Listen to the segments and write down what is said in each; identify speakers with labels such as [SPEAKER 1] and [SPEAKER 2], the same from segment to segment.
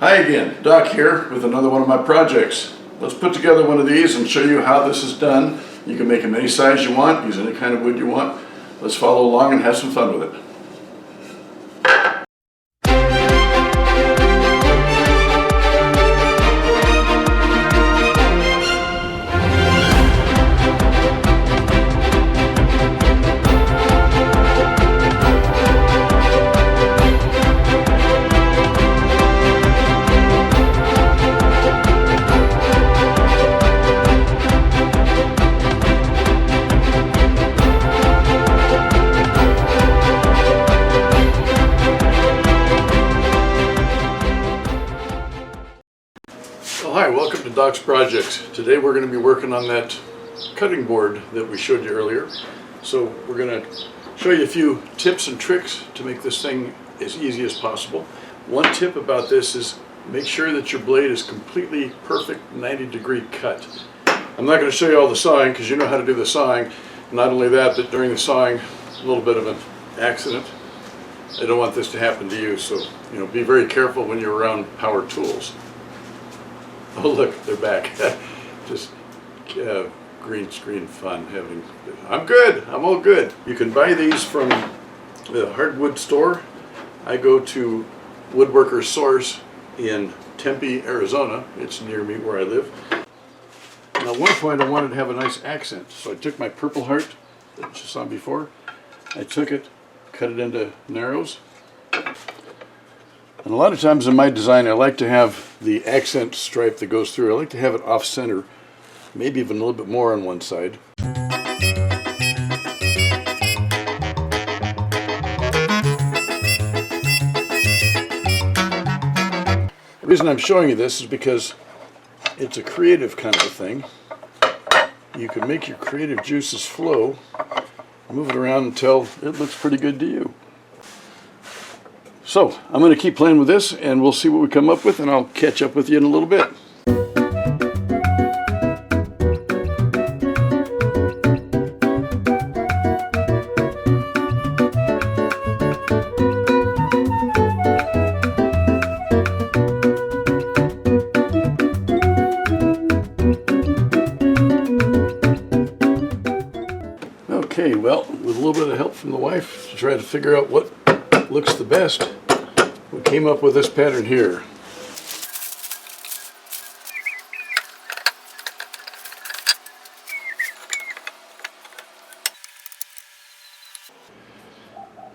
[SPEAKER 1] Hi again, Doc here with another one of my projects. Let's put together one of these and show you how this is done. You can make them any size you want, use any kind of wood you want. Let's follow along and have some fun with it. Hi, welcome to Doc's Projects. Today we're going to be working on that cutting board that we showed you earlier. So we're going to show you a few tips and tricks to make this thing as easy as possible. One tip about this is make sure that your blade is completely perfect 90-degree cut. I'm not going to show you all the sawing because you know how to do the sawing. Not only that, but during the sawing, a little bit of an accident. I don't want this to happen to you, so be very careful when you're around power tools. Oh look, they're back. Just green screen fun having. I'm good. I'm all good. You can buy these from the hardwood store. I go to Woodworker's Source in Tempe, Arizona. It's near me where I live. And at one point I wanted to have a nice accent, so I took my Purple Heart that you saw before. I took it, cut it into narrows. And a lot of times in my design, I like to have the accent stripe that goes through. I like to have it off center, maybe even a little bit more on one side. The reason I'm showing you this is because it's a creative kind of a thing. You can make your creative juices flow, move it around until it looks pretty good to you. So, I'm going to keep playing with this and we'll see what we come up with, and I'll catch up with you in a little bit. Okay, well, with a little bit of help from the wife to try to figure out what looks the best, we came up with this pattern here.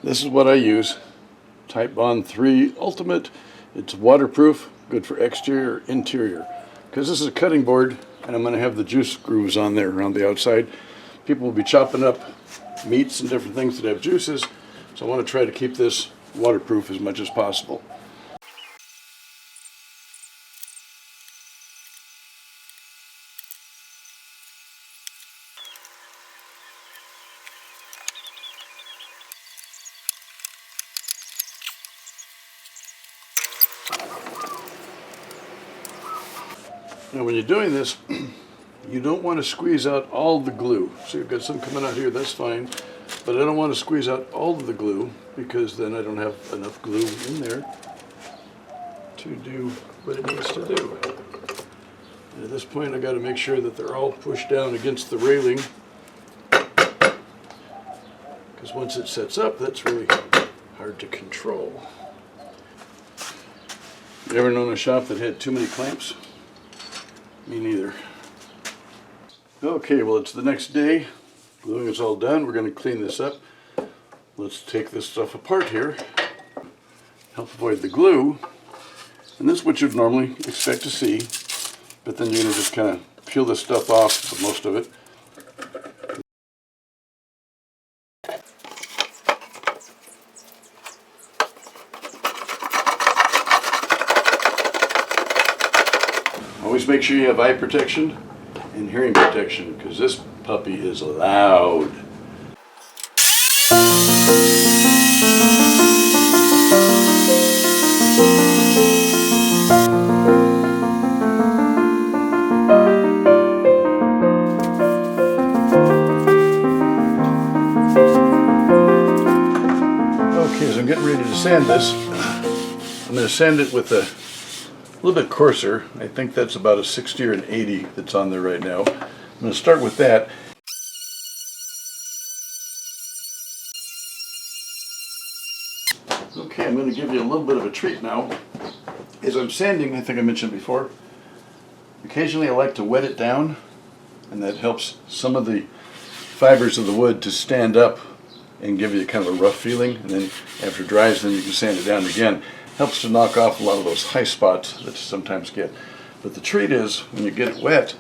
[SPEAKER 1] This is what I use, Titebond 3 Ultimate. It's waterproof, good for exterior, interior. Because this is a cutting board and I'm going to have the juice grooves on there around the outside. People will be chopping up meats and different things that have juices, so I want to try to keep this waterproof as much as possible. Now when you're doing this, you don't want to squeeze out all the glue. So you've got some coming out here, that's fine. But I don't want to squeeze out all of the glue because then I don't have enough glue in there to do what it needs to do. And at this point I got to make sure that they're all pushed down against the railing, because once it sets up, that's really hard to control. You ever known a shop that had too many clamps? Me neither. Okay, well, it's the next day. Gluing is all done. We're going to clean this up. Let's take this stuff apart here. Help avoid the glue. And this is what you'd normally expect to see. But then you're going to just kind of peel this stuff off, most of it. Always make sure you have eye protection and hearing protection, because this puppy is loud. Okay, so I'm getting ready to sand this. I'm going to sand it with a a little bit coarser. I think that's about a 60 or an 80 that's on there right now. I'm going to start with that. Okay, I'm going to give you a little bit of a treat now. As I'm sanding, I think I mentioned before, occasionally I like to wet it down, and that helps some of the fibers of the wood to stand up and give you kind of a rough feeling. And then after it dries, then you can sand it down again. Helps to knock off a lot of those high spots that you sometimes get. But the treat is, when you get it wet,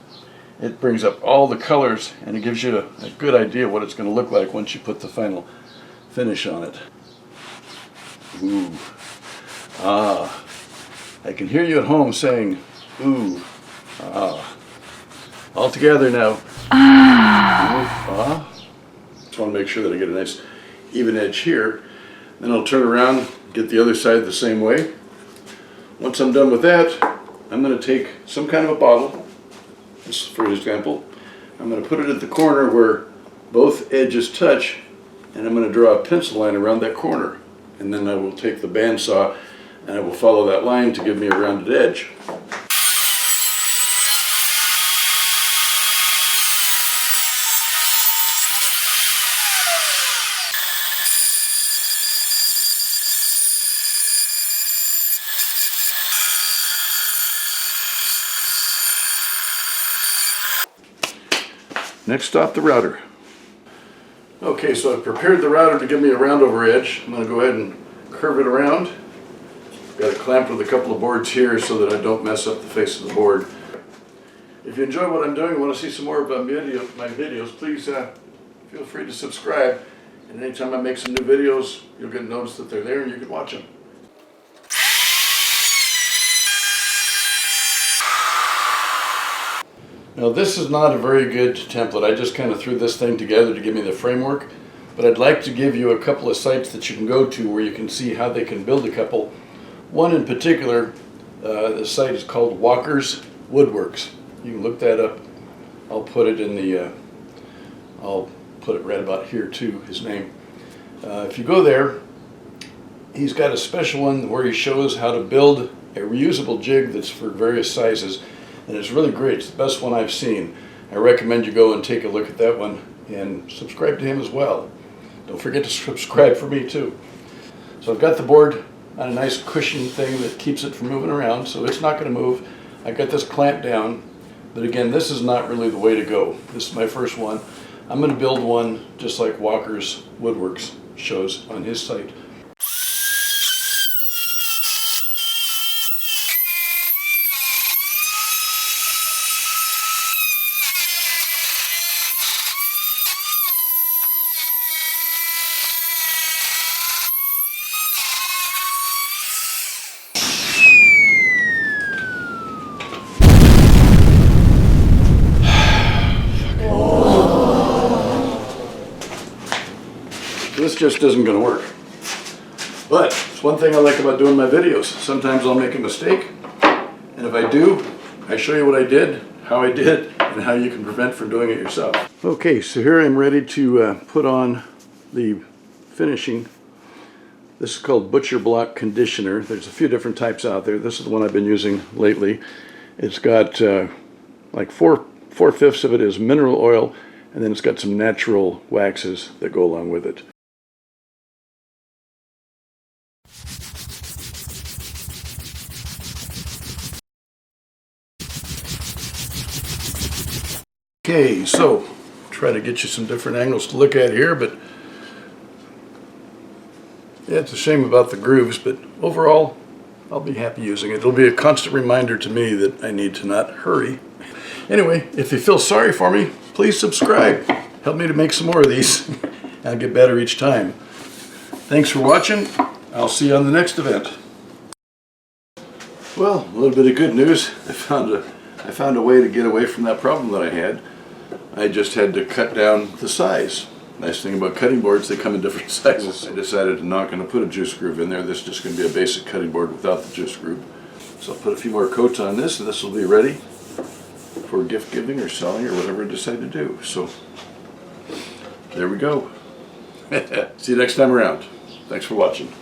[SPEAKER 1] it brings up all the colors, and it gives you a good idea what it's going to look like once you put the final finish on it. Ooh. Ah. I can hear you at home saying, ooh. Ah. All together now. Ah. Just want to make sure that I get a nice even edge here. Then I'll turn around, get the other side the same way. Once I'm done with that, I'm going to take some kind of a bottle, just for example. I'm going to put it at the corner where both edges touch, and I'm going to draw a pencil line around that corner. And then I will take the bandsaw and I will follow that line to give me a rounded edge. Next stop, the router. Okay, so I've prepared the router to give me a round over edge. I'm going to go ahead and curve it around. Got it clamped with a couple of boards here so that I don't mess up the face of the board. If you enjoy what I'm doing and want to see some more of my videos, please feel free to subscribe. And anytime I make some new videos, you'll get noticed that they're there and you can watch them. Now this is not a very good template. I just kind of threw this thing together to give me the framework, but I'd like to give you a couple of sites that you can go to where you can see how they can build a couple. One in particular, the site is called Walker's Woodworks. You can look that up. I'll put it in the, I'll put it right about here too, his name. If you go there, he's got a special one where he shows how to build a reusable jig that's for various sizes. And it's really great. It's the best one I've seen. I recommend you go and take a look at that one and subscribe to him as well. Don't forget to subscribe for me too. So I've got the board on a nice cushion thing that keeps it from moving around, so it's not going to move. I got this clamped down, but again, this is not really the way to go. This is my first one. I'm going to build one just like Walker's Woodworks shows on his site. This just isn't going to work. But it's one thing I like about doing my videos. Sometimes I'll make a mistake, and if I do, I show you what I did, how I did, and how you can prevent from doing it yourself. Okay, so here I'm ready to put on the finishing. This is called Butcher Block Conditioner. There's a few different types out there. This is the one I've been using lately. It's got like four-fifths of it is mineral oil, and then it's got some natural waxes that go along with it. Okay, so try to get you some different angles to look at here, but yeah, it's a shame about the grooves, but overall I'll be happy using it. It'll be a constant reminder to me that I need to not hurry. Anyway, if you feel sorry for me, please subscribe. Help me to make some more of these. I'll get better each time. Thanks for watching. I'll see you on the next event. Well, a little bit of good news. I found a way to get away from that problem that I had. I just had to cut down the size. Nice thing about cutting boards, they come in different sizes. I decided I'm not going to put a juice groove in there. This is just going to be a basic cutting board without the juice groove. So I'll put a few more coats on this, and this will be ready for gift giving or selling or whatever I decide to do. So there we go. See you next time around. Thanks for watching.